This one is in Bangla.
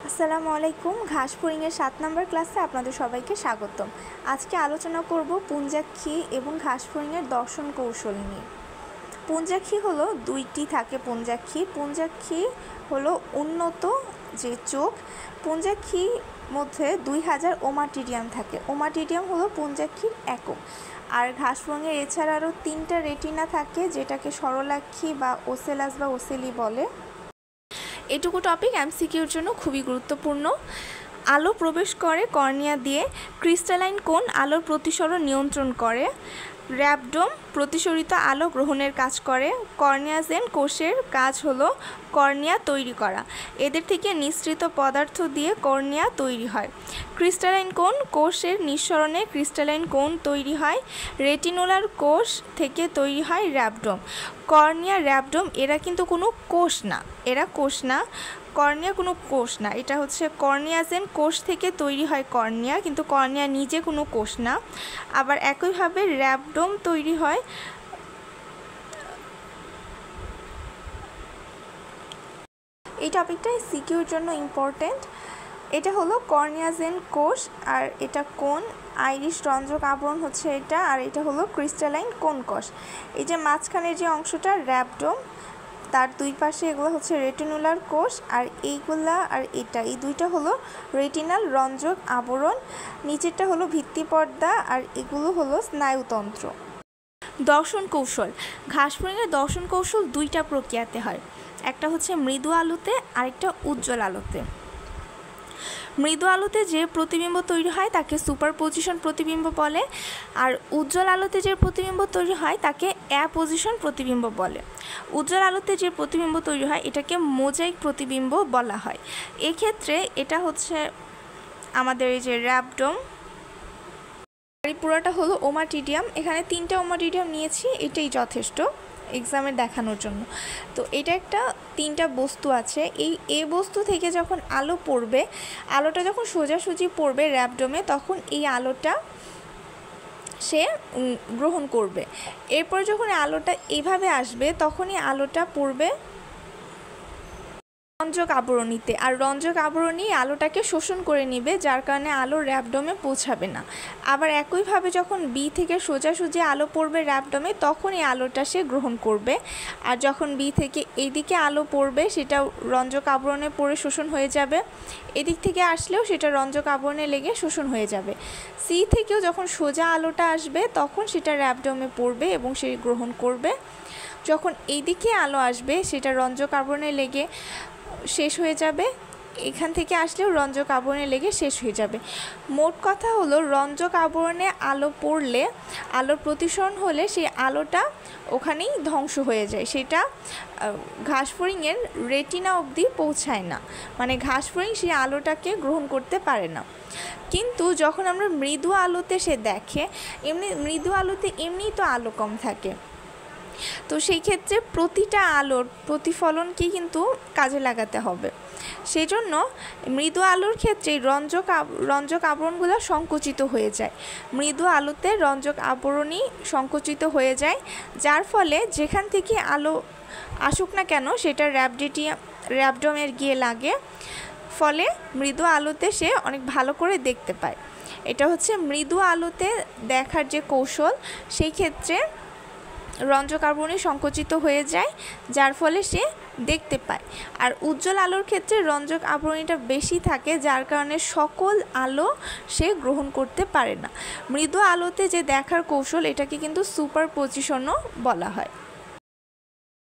আসসালামু আলাইকুম। ঘাসফড়িংয়ের 7 নম্বর ক্লাসে আপনাদের সবাইকে স্বাগতম। আজকে আলোচনা করব পুঞ্জাক্ষী এবং ঘাসফড়িংয়ের দর্শন কৌশল নিয়ে। পুঞ্জাক্ষী হলো দুইটি থাকে। পুঞ্জাক্ষী হলো উন্নত যে চোখ। পুঞ্জাক্ষীর মধ্যে 2000 ওমাটিডিয়াম থাকে। ওমাটিডিয়াম হলো পুঞ্জাক্ষীর একক। আর ঘাসফড়িংয়ের এছাড়া আরও 3টা রেটিনা থাকে, যেটাকে সরলাক্ষী বা ওসেলাস বা ওসেলি বলে। এটুকু টপিক এমসিকিউর জন্য খুবই গুরুত্বপূর্ণ। আলো প্রবেশ করে কর্নিয়া দিয়ে। ক্রিস্টালাইন কোণ আলোর প্রতিসরণ নিয়ন্ত্রণ করে। র্যাবডোম প্রতিসরিত আলো গ্রহণের কাজ করে। কর্নিয়াজেন কোষের কাজ হলো কর্নিয়া তৈরি করা। এদের থেকে নিঃসৃত পদার্থ দিয়ে কর্নিয়া তৈরি হয়। ক্রিস্টালাইন কোণ কোষের নিঃসরণে ক্রিস্টালাইন কোণ তৈরি হয়। রেটিনুলার কোষ থেকে তৈরি হয় র্যাবডোম। কর্নিয়া, র্যাবডোম এরা কিন্তু কোনো কোষ না, কর্নিয়া কোনো কোষ না। এটা হচ্ছে কর্নিয়াজেন কোষ থেকে তৈরি হয় কর্নিয়া, কিন্তু কর্নিয়া নিজে কোনো কোষ না। আবার একইভাবে র্যাবডোম তৈরি হয় এই টপিকটা সিকিউর জন্য ইম্পর্টেন্ট। এটা হলো কর্নিয়াজেন কোষ, আর এটা কোণ। আইরিশ রঞ্জক আবরণ হচ্ছে এটা, আর এটা হলো ক্রিস্টালাইন কোণ কোষ। এই যে মাঝখানের যে অংশটা র্যাবডোম, তার দুই পাশে এগুলো হচ্ছে রেটিনুলার কোষ, আর এইগুলা আর এটা, এই দুইটা হলো রেটিনাল রঞ্জক আবরণ। নিচেরটা হলো ভিত্তিপর্দা, আর এগুলো হলো স্নায়ুতন্ত্র। দর্শন কৌশল। ঘাসফড়িংয়ের দর্শন কৌশল দুইটা প্রক্রিয়াতে হয়। একটা হচ্ছে মৃদু আলোতে, আরেকটা উজ্জ্বল আলোতে। মৃদু আলোতে যে প্রতিবিম্ব তৈরি হয় তাকে সুপারপজিশন প্রতিবিম্ব বলে, আর উজ্জ্বল আলোতে যে প্রতিবিম্ব তৈরি হয় তাকে অ্যাপোজিশন প্রতিবিম্ব বলে। উজ্জ্বল আলোতে যে প্রতিবিম্ব তৈরি হয় এটাকে মোজাইক প্রতিবিম্ব বলা হয়। এক্ষেত্রে এটা হচ্ছে আমাদের এই যে র্যাবডোম, এই পুরোটা হলো ওমাটিডিয়াম। এখানে 3টা ওমাটিডিয়াম নিয়েছি, এটাই যথেষ্ট এক্সামে দেখানোর জন্য। তো এটা একটা 3টা বস্তু আছে। এই বস্তু থেকে যখন আলো পড়বে, আলোটা যখন সোজাসুজি পড়বে র্যাবডোমে, তখন এই আলোটা সে গ্রহণ করবে। এরপর যখন আলোটা এভাবে আসবে, তখনই আলোটা পড়বে রঞ্জক আবরণীতে, আর রঞ্জক আবরণী আলোটাকে শোষণ করে নিবে, যার কারণে আলো র্যাবডোমে পৌঁছাবে না। আবার একইভাবে যখন বি থেকে সোজাসুজি আলো পড়বে র্যাবডোমে, তখন এই আলোটা সে গ্রহণ করবে। আর যখন বি থেকে এইদিকে আলো পড়বে, সেটা রঞ্জক আবরণে পড়ে শোষণ হয়ে যাবে। এদিক থেকে আসলেও সেটা রঞ্জক আবরণে লেগে শোষণ হয়ে যাবে। সি থেকেও যখন সোজা আলোটা আসবে, তখন সেটা র্যাবডোমে পড়বে এবং সে গ্রহণ করবে। যখন এইদিকে আলো আসবে, সেটা রঞ্জক আবরণে লেগে শেষ হয়ে যাবে। এখান থেকে আসলেও রঞ্জক আবরণে লেগে শেষ হয়ে যাবে। মোট কথা হলো, রঞ্জক আবরণে আলো পড়লে, আলোর প্রতিসরণ হলে সেই আলোটা ওখানেই ধ্বংস হয়ে যায়। সেটা ঘাসফড়িংয়ের রেটিনা অবধি পৌঁছায় না, মানে ঘাসফড়িং সেই আলোটাকে গ্রহণ করতে পারে না। কিন্তু যখন আমরা মৃদু আলোতে সে দেখে, মৃদু আলোতে এমনিই তো আলো কম থাকে, তো সেই ক্ষেত্রে প্রতিটা আলোর প্রতিফলনকে কিন্তু কাজে লাগাতে হবে। সেই জন্য মৃদু আলোর ক্ষেত্রে রঞ্জক আবরণগুলো সংকুচিত হয়ে যায়। মৃদু আলোতে রঞ্জক আবরণই সংকুচিত হয়ে যায়, যার ফলে যেখান থেকে আলো আসুক না কেন সেটা র্যাবডোমের গিয়ে লাগে, ফলে মৃদু আলোতে সে অনেক ভালো করে দেখতে পায়। এটা হচ্ছে মৃদু আলোতে দেখার যে কৌশল। সেই ক্ষেত্রে রঞ্জক আবরণী সংকুচিত হয়ে যায়, যার ফলে সে দেখতে পায়। আর উজ্জ্বল আলোর ক্ষেত্রে রঞ্জক আবরণীটা বেশি থাকে, যার কারণে সকল আলো সে গ্রহণ করতে পারে না। মৃদু আলোতে যে দেখার কৌশল, এটাকে কিন্তু সুপারপজিশনও বলা হয়।